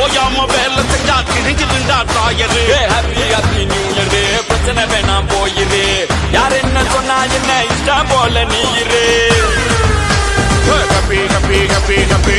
ஓயாம வேலை செஞ்சா கிழிஞ்சிருந்தா தாயரு. ஹாப்பி ஹாப்பி நியூ இயர், பிரச்சனை வேணாம் போயிரு. யார் என்ன சொன்னா என்ன, இஷ்டம் போல நீ இரு. ஹப்பி ஹப்பி ஹப்பி ஹப்பி